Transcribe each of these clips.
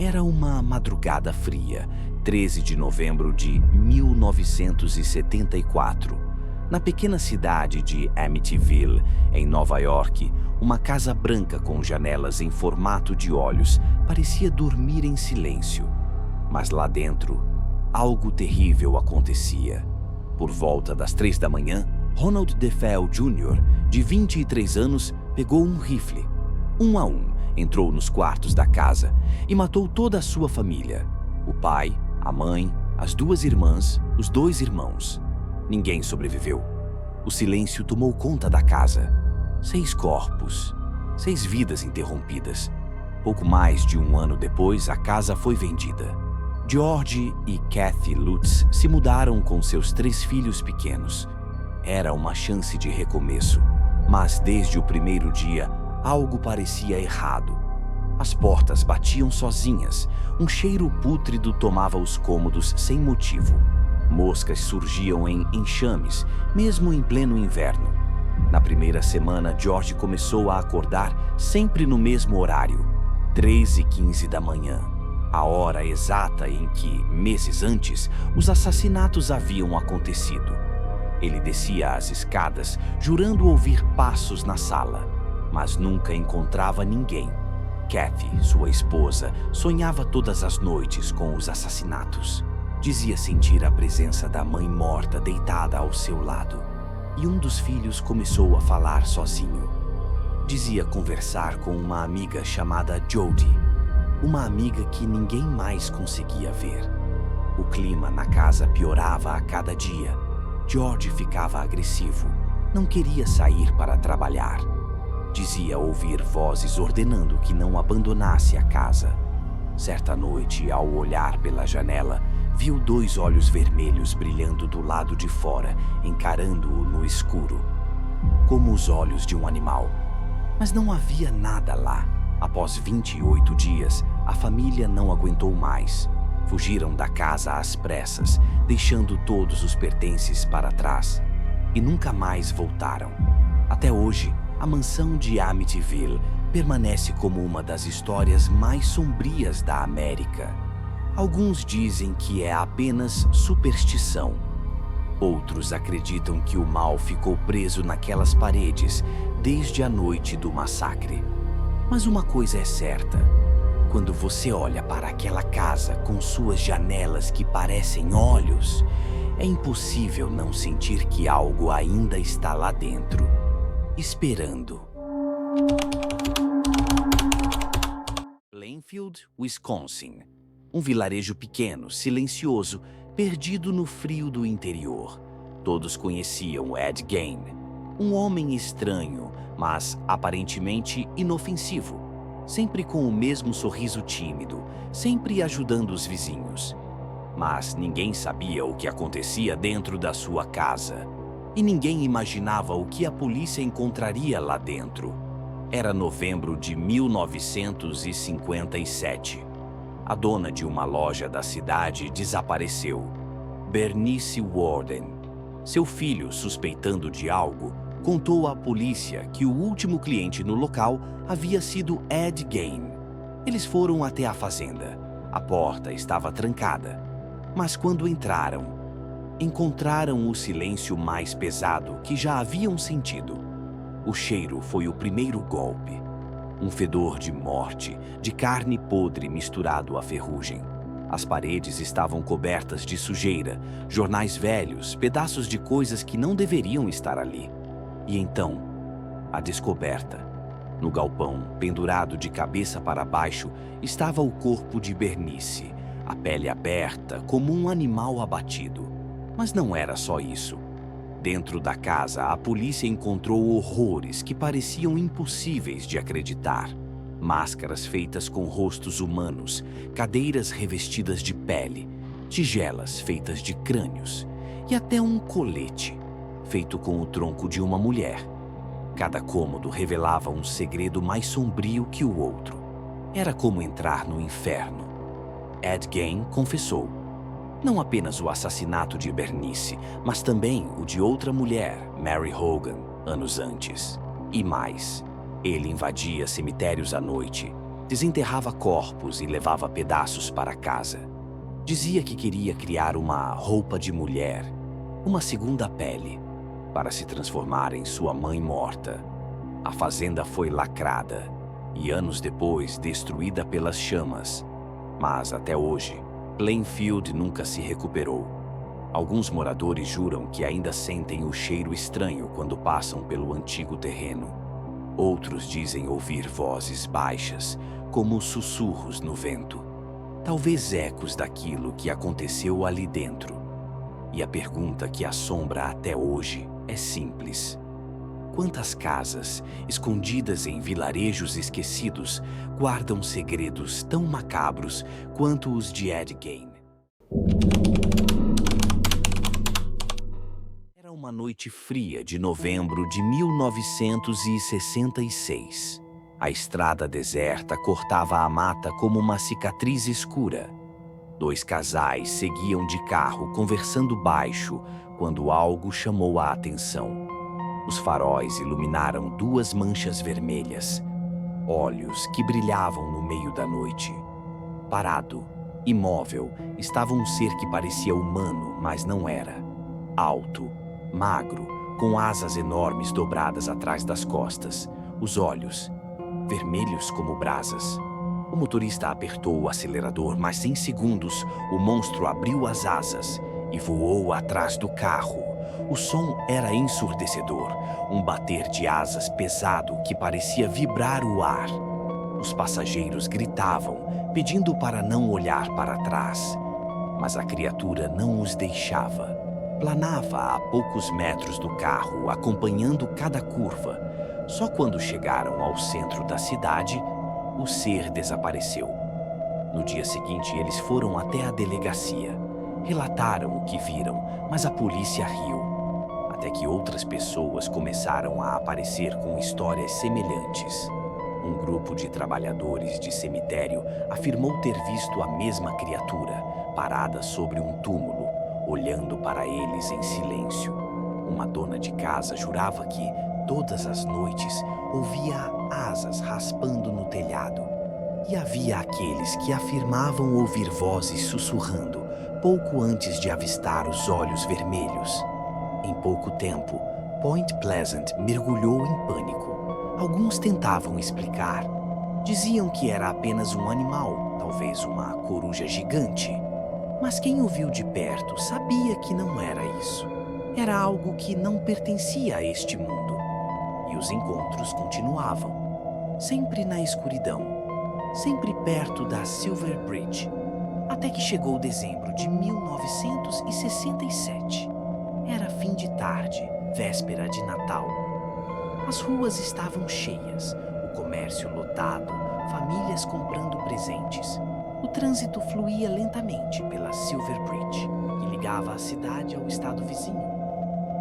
Era uma madrugada fria, 13 de novembro de 1974. Na pequena cidade de Amityville, em Nova York, uma casa branca com janelas em formato de olhos parecia dormir em silêncio. Mas lá dentro, algo terrível acontecia. Por volta das 3 da manhã, Ronald DeFeo Jr., de 23 anos, pegou um rifle. Um a um, entrou nos quartos da casa e matou toda a sua família. O pai, a mãe, as 2 irmãs, os 2 irmãos. Ninguém sobreviveu. O silêncio tomou conta da casa. 6 corpos, 6 vidas interrompidas. Pouco mais de um ano depois, a casa foi vendida. George e Kathy Lutz se mudaram com seus 3 filhos pequenos. Era uma chance de recomeço, mas desde o primeiro dia, algo parecia errado. As portas batiam sozinhas, um cheiro pútrido tomava os cômodos sem motivo. Moscas surgiam em enxames, mesmo em pleno inverno. Na primeira semana, George começou a acordar sempre no mesmo horário, 3h15 da manhã, a hora exata em que, meses antes, os assassinatos haviam acontecido. Ele descia as escadas, jurando ouvir passos na sala, mas nunca encontrava ninguém. Kathy, sua esposa, sonhava todas as noites com os assassinatos. Dizia sentir a presença da mãe morta deitada ao seu lado. E um dos filhos começou a falar sozinho. Dizia conversar com uma amiga chamada Jody, uma amiga que ninguém mais conseguia ver. O clima na casa piorava a cada dia. George ficava agressivo, não queria sair para trabalhar. Dizia ouvir vozes ordenando que não abandonasse a casa. Certa noite, ao olhar pela janela, viu 2 olhos vermelhos brilhando do lado de fora, encarando-o no escuro, como os olhos de um animal. Mas não havia nada lá. Após 28 dias, a família não aguentou mais. Fugiram da casa às pressas, deixando todos os pertences para trás. E nunca mais voltaram. Até hoje, a mansão de Amityville permanece como uma das histórias mais sombrias da América. Alguns dizem que é apenas superstição. Outros acreditam que o mal ficou preso naquelas paredes desde a noite do massacre. Mas uma coisa é certa: quando você olha para aquela casa com suas janelas que parecem olhos, é impossível não sentir que algo ainda está lá dentro, esperando. Plainfield, Wisconsin. Um vilarejo pequeno, silencioso, perdido no frio do interior. Todos conheciam Ed Gein, um homem estranho, mas aparentemente inofensivo. Sempre com o mesmo sorriso tímido, sempre ajudando os vizinhos. Mas ninguém sabia o que acontecia dentro da sua casa. E ninguém imaginava o que a polícia encontraria lá dentro. Era novembro de 1957. A dona de uma loja da cidade desapareceu, Bernice Warden. Seu filho, suspeitando de algo, contou à polícia que o último cliente no local havia sido Ed Gein. Eles foram até a fazenda. A porta estava trancada. Mas quando encontraram o silêncio mais pesado que já haviam sentido. O cheiro foi o primeiro golpe. Um fedor de morte, de carne podre misturado a ferrugem. As paredes estavam cobertas de sujeira, jornais velhos, pedaços de coisas que não deveriam estar ali. E então, a descoberta. No galpão, pendurado de cabeça para baixo, estava o corpo de Bernice, a pele aberta como um animal abatido. Mas não era só isso. Dentro da casa, a polícia encontrou horrores que pareciam impossíveis de acreditar. Máscaras feitas com rostos humanos, cadeiras revestidas de pele, tigelas feitas de crânios e até um colete, feito com o tronco de uma mulher. Cada cômodo revelava um segredo mais sombrio que o outro. Era como entrar no inferno. Ed Gein confessou. Não apenas o assassinato de Bernice, mas também o de outra mulher, Mary Hogan, anos antes. E mais, ele invadia cemitérios à noite, Desenterrava corpos e levava pedaços para casa. Dizia que queria criar uma roupa de mulher, uma segunda pele, para se transformar em sua mãe morta. A fazenda foi lacrada e, anos depois, destruída pelas chamas. Mas, até hoje, Plainfield nunca se recuperou. Alguns moradores juram que ainda sentem o cheiro estranho quando passam pelo antigo terreno. Outros dizem ouvir vozes baixas, como sussurros no vento. Talvez ecos daquilo que aconteceu ali dentro. E a pergunta que assombra até hoje é simples: quantas casas, escondidas em vilarejos esquecidos, guardam segredos tão macabros quanto os de Ed Gein? Era uma noite fria de novembro de 1966. A estrada deserta cortava a mata como uma cicatriz escura. Dois casais seguiam de carro conversando baixo quando algo chamou a atenção. Os faróis iluminaram duas manchas vermelhas, olhos que brilhavam no meio da noite. Parado, imóvel, estava um ser que parecia humano, mas não era. Alto, magro, com asas enormes dobradas atrás das costas, os olhos vermelhos como brasas. O motorista apertou o acelerador, mas em segundos o monstro abriu as asas e voou atrás do carro. O som era ensurdecedor, um bater de asas pesado que parecia vibrar o ar. Os passageiros gritavam, pedindo para não olhar para trás. Mas a criatura não os deixava. Planava a poucos metros do carro, acompanhando cada curva. Só quando chegaram ao centro da cidade, o ser desapareceu. No dia seguinte, eles foram até a delegacia. Relataram o que viram, mas a polícia riu. Até que outras pessoas começaram a aparecer com histórias semelhantes. Um grupo de trabalhadores de cemitério afirmou ter visto a mesma criatura, parada sobre um túmulo, olhando para eles em silêncio. Uma dona de casa jurava que, todas as noites, ouvia asas raspando no telhado. E havia aqueles que afirmavam ouvir vozes sussurrando, pouco antes de avistar os olhos vermelhos. Em pouco tempo, Point Pleasant mergulhou em pânico. Alguns tentavam explicar. Diziam que era apenas um animal, talvez uma coruja gigante. Mas quem o viu de perto sabia que não era isso. Era algo que não pertencia a este mundo. E os encontros continuavam, sempre na escuridão, sempre perto da Silver Bridge, até que chegou dezembro de 1967. Era fim de tarde, véspera de Natal. As ruas estavam cheias, o comércio lotado, famílias comprando presentes. O trânsito fluía lentamente pela Silver Bridge, que ligava a cidade ao estado vizinho.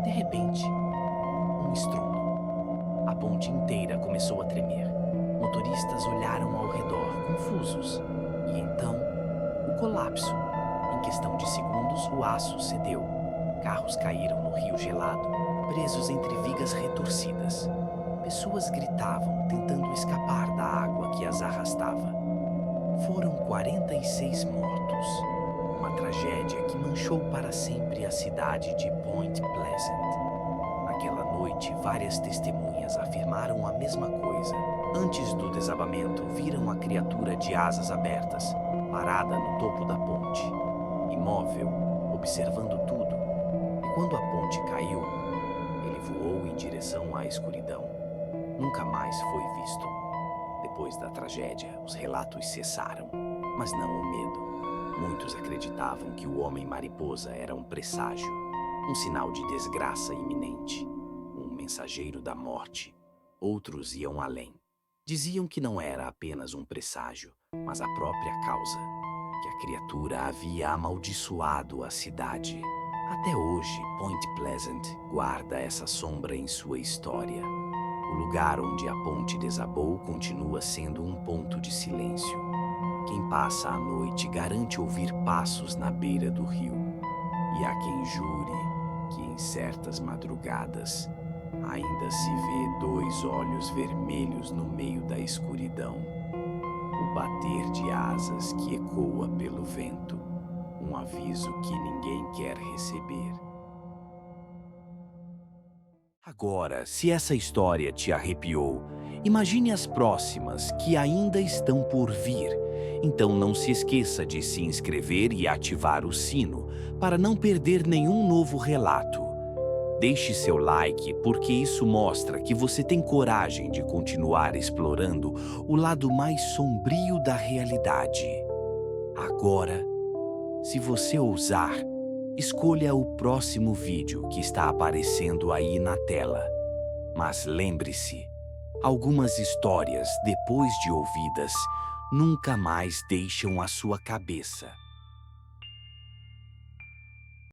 De repente, um estrondo. A ponte inteira começou a tremer. Motoristas olharam ao redor, confusos. E então, o colapso. Em questão de segundos, o aço cedeu. Carros caíram no rio gelado, presos entre vigas retorcidas. Pessoas gritavam, tentando escapar da água que as arrastava. Foram 46 mortos. Uma tragédia que manchou para sempre a cidade de Point Pleasant. Naquela noite, várias testemunhas afirmaram a mesma coisa. Antes do desabamento, viram a criatura de asas abertas, parada no topo da ponte, imóvel, observando tudo. E quando a ponte caiu, ele voou em direção à escuridão. Nunca mais foi visto. Depois da tragédia, os relatos cessaram, mas não o medo. Muitos acreditavam que o Homem-Mariposa era um presságio, um sinal de desgraça iminente, um mensageiro da morte. Outros iam além. Diziam que não era apenas um presságio, mas a própria causa, que a criatura havia amaldiçoado a cidade. Até hoje, Point Pleasant guarda essa sombra em sua história. O lugar onde a ponte desabou continua sendo um ponto de silêncio. Quem passa a noite garante ouvir passos na beira do rio. E há quem jure que em certas madrugadas ainda se vê dois olhos vermelhos no meio da escuridão. o bater de asas que ecoa pelo vento, um aviso que ninguém quer receber. Agora, se essa história te arrepiou, imagine as próximas que ainda estão por vir. Então não se esqueça de se inscrever e ativar o sino para não perder nenhum novo relato. Deixe seu like porque isso mostra que você tem coragem de continuar explorando o lado mais sombrio da realidade. Agora, se você ousar, escolha o próximo vídeo que está aparecendo aí na tela. Mas lembre-se, algumas histórias, depois de ouvidas, nunca mais deixam a sua cabeça.